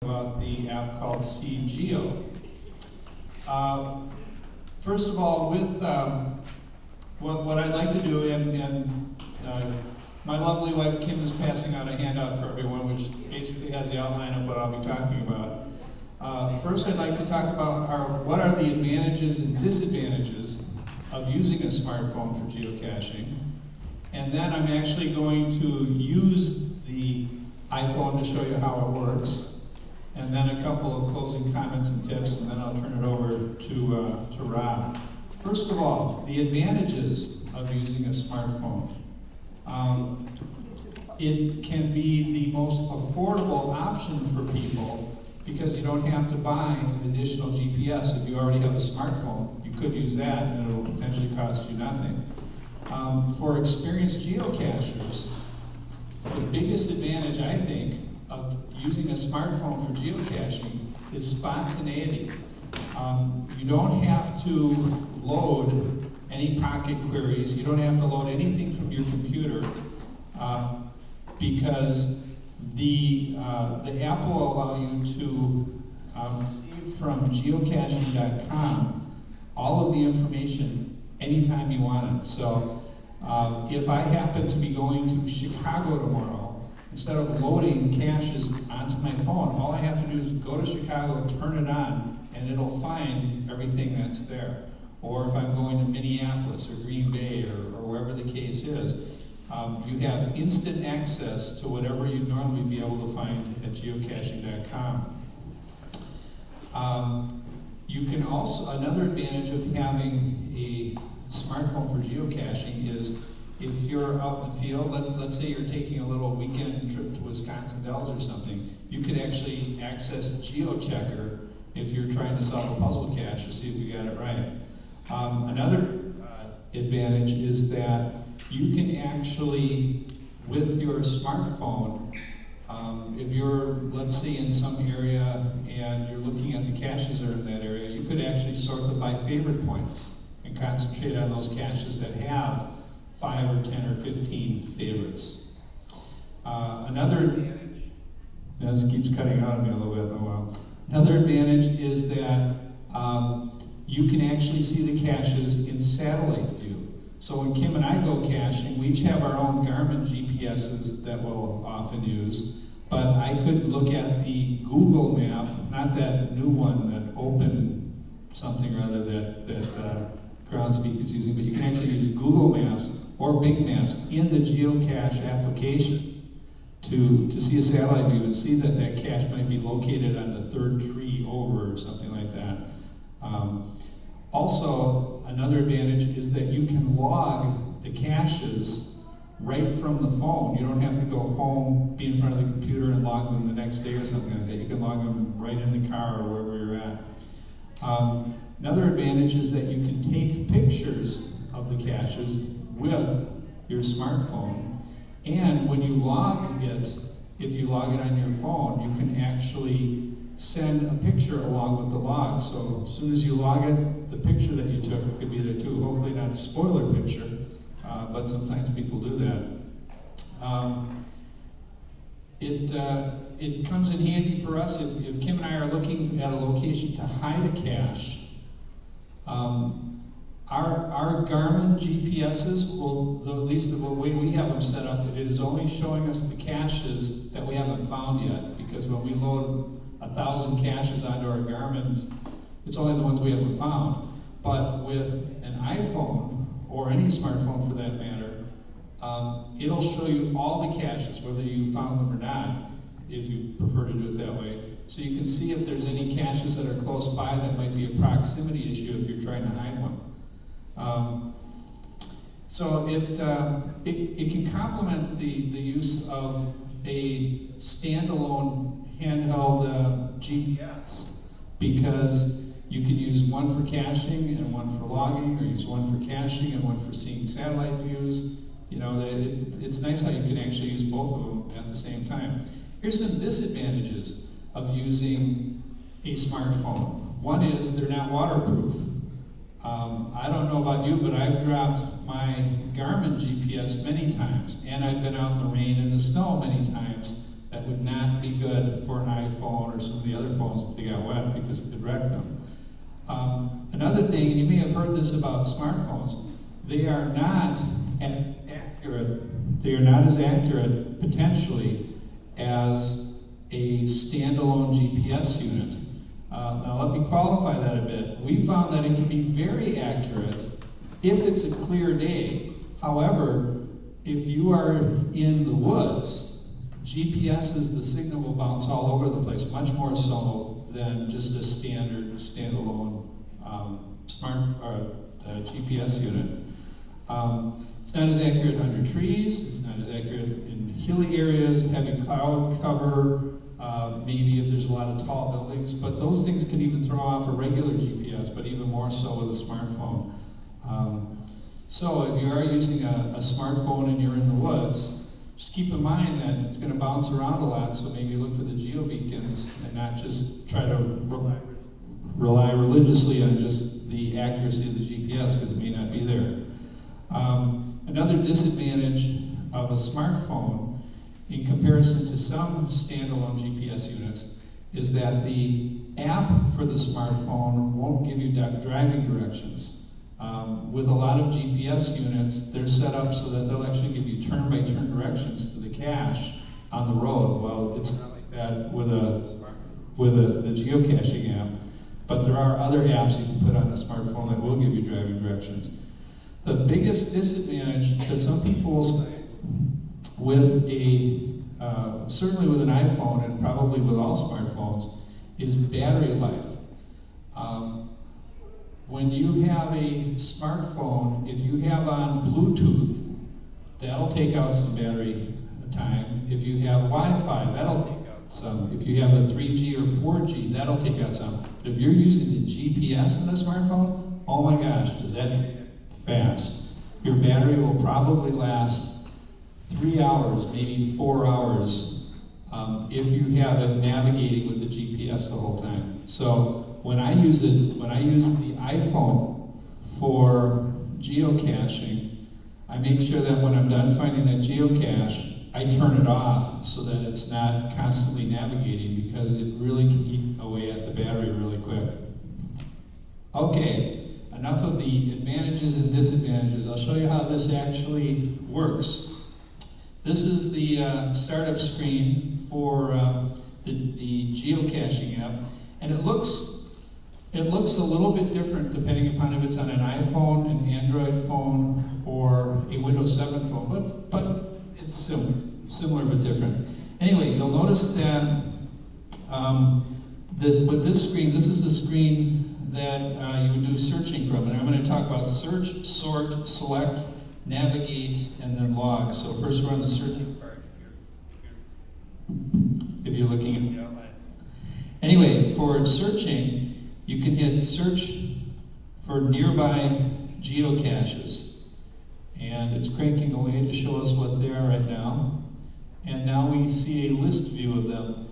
about the app called Geo. First of all, with what I'd like to do, and my lovely wife Kim is passing out a handout for everyone, which basically has the outline of what I'll be talking about. First, I'd like to talk about what are the advantages and disadvantages of using a smartphone for geocaching. And then I'm actually going to use the iPhone to show you how it works. And then a couple of closing comments and tips, and then I'll turn it over to Rob. First of all, the advantages of using a smartphone. It can be the most affordable option for people because you don't have to buy an additional GPS. If you already have a smartphone, you could use that and it will potentially cost you nothing. For experienced geocachers, the biggest advantage, I think, of using a smartphone for geocaching is spontaneity. You don't have to load any pocket queries. You don't have to load anything from your computer because the app will allow you to receive from geocaching.com all of the information anytime you want it. So if I happen to be going to Chicago tomorrow, instead of loading caches onto my phone, all I have to do is go to Chicago, turn it on, and it'll find everything that's there. Or if I'm going to Minneapolis or Green Bay or wherever the case is, you have instant access to whatever you'd normally be able to find at geocaching.com. You can also, another advantage of having a smartphone for geocaching is if you're out in the field, let's say you're taking a little weekend trip to Wisconsin Dells or something, you could actually access GeoChecker if you're trying to solve a puzzle cache to see if you got it right. Another advantage is that you can actually, with your smartphone, if you're, let's say, in some area and you're looking at the caches that are in that area, you could actually sort them by favorite points and concentrate on those caches that have 5 or 10 or 15 favorites. Another advantage, this keeps cutting out of me a little bit, oh well. Another advantage is that you can actually see the caches in satellite view. So when Kim and I go caching, we each have our own Garmin GPSs that we'll often use, but I could look at the Google map, not that new one, that open something or other that Groundspeak is using, but you can actually use Google Maps or Bing Maps in the geocache application to see a satellite view and see that that cache might be located on the third tree over or something like that. Also, another advantage is that you can log the caches right from the phone. You don't have to go home, be in front of the computer and log them the next day or something like that. You can log them right in the car or wherever you're at. Another advantage is that you can take pictures of the caches with your smartphone, and when you log it, if you log it on your phone, you can actually send a picture along with the log. So as soon as you log it, the picture that you took could be there too. Hopefully not a spoiler picture, but sometimes people do that. It comes in handy for us if Kim and I are looking at a location to hide a cache. Our Garmin GPSs will, at least the way we have them set up, it is only showing us the caches that we haven't found yet, because when we load 1,000 caches onto our Garmins, it's only the ones we haven't found. But with an iPhone, or any smartphone for that matter, it'll show you all the caches, whether you found them or not, if you prefer to do it that way. So you can see if there's any caches that are close by that might be a proximity issue if you're trying to hide one. So it can complement the use of a standalone handheld GPS, because you can use one for caching and one for logging, or use one for caching and one for seeing satellite views. You know, it's nice how you can actually use both of them at the same time. Here's some disadvantages of using a smartphone. One is they're not waterproof. I don't know about you, but I've dropped my Garmin GPS many times, and I've been out in the rain and the snow many times That would not be good for an iPhone or some of the other phones if they got wet, because it could wreck them. Another thing, and you may have heard this about smartphones, they are not as accurate. They are not as accurate potentially as a standalone GPS unit. Now let me qualify that a bit. We found that it can be very accurate if it's a clear day. However, if you are in the woods, GPS's, the signal will bounce all over the place, much more so than just a standard standalone GPS unit. It's not as accurate under trees, it's not as accurate in hilly areas, heavy cloud cover, maybe if there's a lot of tall buildings, but those things can even throw off a regular GPS, but even more so with a smartphone. So if you are using a smartphone and you're in the woods, just keep in mind that it's going to bounce around a lot, so maybe look for the geo beacons and not just try to rely religiously on just the accuracy of the GPS, because it may not be there. Another disadvantage of a smartphone in comparison to some standalone GPS units is that the app for the smartphone won't give you driving directions. With a lot of GPS units, they're set up so that they'll actually give you turn-by-turn directions to the cache on the road. Well, it's not like that with the geocaching app, but there are other apps you can put on a smartphone that will give you driving directions. The biggest disadvantage that some people say with certainly with an iPhone and probably with all smartphones, is battery life. When you have a smartphone, if you have on Bluetooth, that'll take out some battery time. If you have Wi-Fi, that'll take out some. If you have a 3G or 4G, that'll take out some. But if you're using the GPS in a smartphone, oh my gosh, does that take fast. Your battery will probably last 3 hours, maybe 4 hours, if you have it navigating with the GPS the whole time. So when I use the iPhone for geocaching, I make sure that when I'm done finding that geocache, I turn it off so that it's not constantly navigating, because it really can eat away at the battery really quick. Okay, enough of the advantages and disadvantages. I'll show you how this actually works. This is the startup screen for the geocaching app, and it looks a little bit different depending upon if it's on an iPhone, an Android phone, or a Windows 7 phone, but it's similar but different. Anyway, you'll notice that with this screen, this is the screen that you would do searching from, and I'm going to talk about search, sort, select, navigate, and then log. So first we're on the searching part if you're looking at the outline. Anyway, for searching, you can hit search for nearby geocaches. And it's cranking away to show us what they are right now. And now we see a list view of them.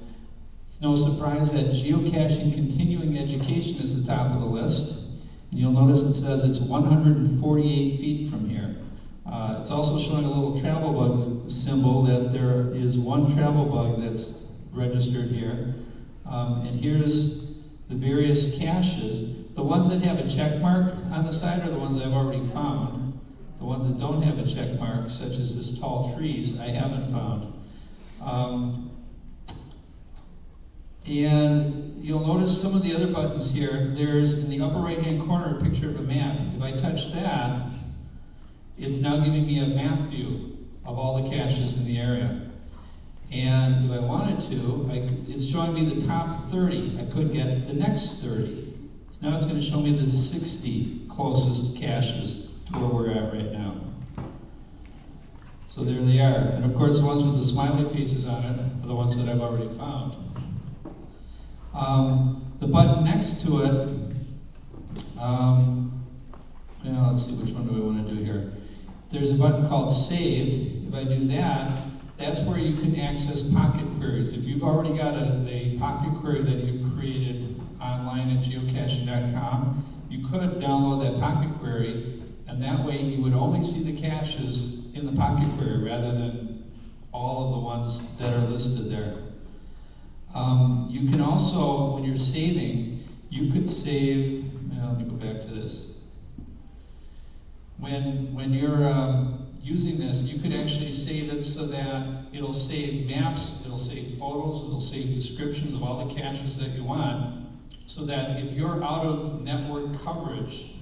It's no surprise that Geocaching Continuing Education is the top of the list. And you'll notice it says it's 148 feet from here. It's also showing a little travel bug symbol, that there is one travel bug that's registered here. And here's the various caches. The ones that have a check mark on the side are the ones I've already found. The ones that don't have a check mark, such as this tall trees, I haven't found. And you'll notice some of the other buttons here. There's, in the upper right-hand corner, a picture of a map. If I touch that, it's now giving me a map view of all the caches in the area. And if I wanted to, it's showing me the top 30. I could get the next 30. Now it's going to show me the 60 closest caches to where we're at right now. So there they are. And of course, the ones with the smiley faces on it are the ones that I've already found. The button next to it, let's see, which one do I want to do here? There's a button called Saved. If I do that, that's where you can access pocket queries. If you've already got a pocket query that you've created online at geocaching.com, you could download that pocket query, and that way you would only see the caches in the pocket query rather than all of the ones that are listed there. You can also, when you're saving, you could save, let me go back to this. When you're using this, you could actually save it so that it'll save maps, it'll save photos, it'll save descriptions of all the caches that you want, so that if you're out of network coverage,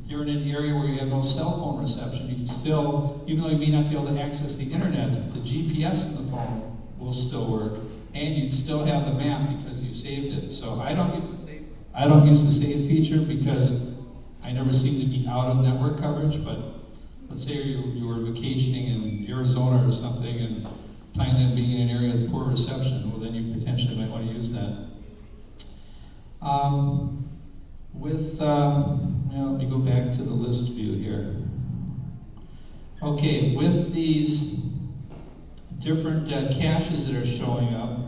you're in an area where you have no cell phone reception, you can still, even though you may not be able to access the internet, the GPS in the phone will still work, and you'd still have the map because you saved it. So I don't use the save feature because I never seem to be out of network coverage, but let's say you were vacationing in Arizona or something and planning on being in an area with poor reception, well then you potentially might want to use that. Let me go back to the list view here. Okay, with these different caches that are showing up,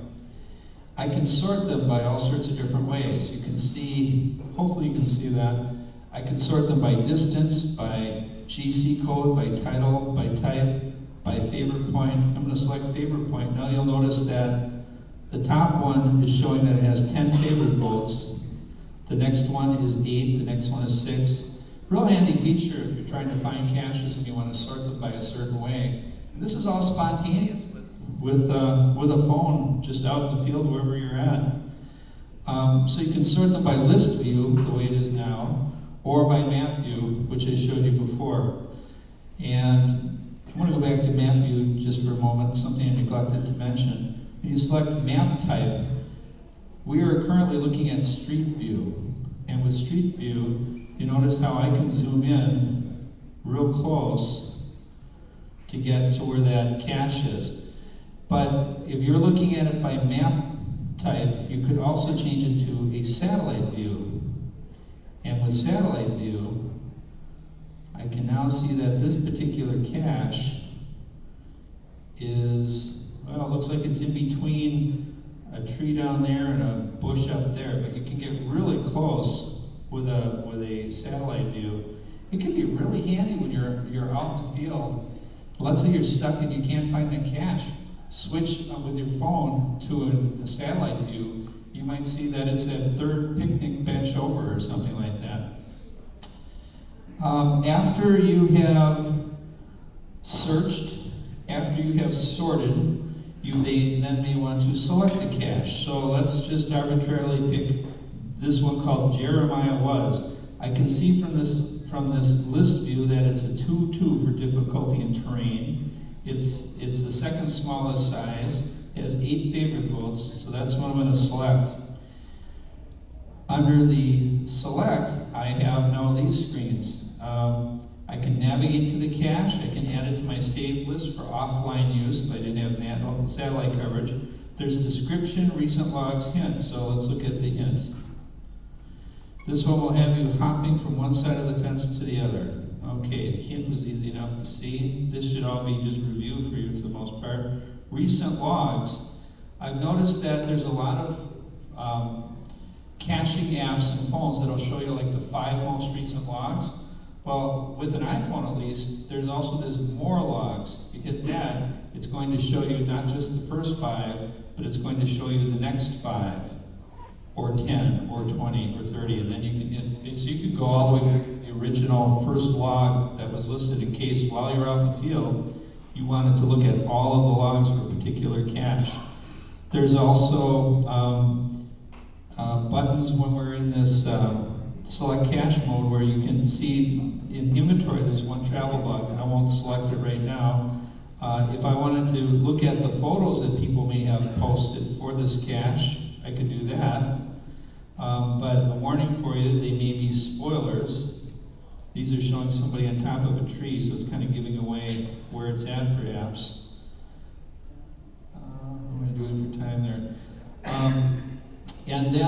I can sort them by all sorts of different ways. You can see, hopefully you can see that. I can sort them by distance, by GC code, by title, by type, by favorite point. I'm going to select favorite point. Now you'll notice that the top one is showing that it has 10 favorite votes. The next one is 8, the next one is 6. Real handy feature if you're trying to find caches and you want to sort them by a certain way. And this is all spontaneous with a phone just out in the field wherever you're at. So you can sort them by list view, the way it is now, or by map view, which I showed you before. And I want to go back to map view just for a moment, something I neglected to mention. When you select map type, we are currently looking at street view. And with street view, you notice how I can zoom in real close to get to where that cache is. But if you're looking at it by map type, you could also change it to a satellite view. And with satellite view, I can now see that this particular cache is, well, it looks like it's in between a tree down there and a bush up there, but you can get really close with a satellite view. It can be really handy when you're out in the field. Let's say you're stuck and you can't find the cache. Switch with your phone to a satellite view. You might see that it's that third picnic bench over or something like that. After you have searched, after you have sorted, you then may want to select a cache. So let's just arbitrarily pick this one called Jeremiah Was. I can see from this list view that it's a 2-2 for difficulty and terrain. It's the second smallest size. It has 8 favorite votes, so that's what I'm going to select. Under the select, I have now these screens. I can navigate to the cache. I can add it to my saved list for offline use if I didn't have satellite coverage. There's a description, recent logs, hint. So let's look at the hint. This one will have you hopping from one side of the fence to the other. Okay, the hint was easy enough to see. This should all be just review for you for the most part. Recent logs. I've noticed that there's a lot of caching apps and phones that'll show you like the 5 most recent logs. Well, with an iPhone at least, there's also this more logs. You hit that, it's going to show you not just the first 5, but it's going to show you the next 5, or 10, or 20, or 30, and then you can hit, so you could go all the way back to the original first log that was listed in case while you're out in the field, you wanted to look at all of the logs for a particular cache. There's also buttons when we're in this select cache mode where you can see in inventory there's one travel bug. I won't select it right now. If I wanted to look at the photos that people may have posted for this cache, I could do that. But a warning for you, they may be spoilers. These are showing somebody on top of a tree, so it's kind of giving away where it's at perhaps.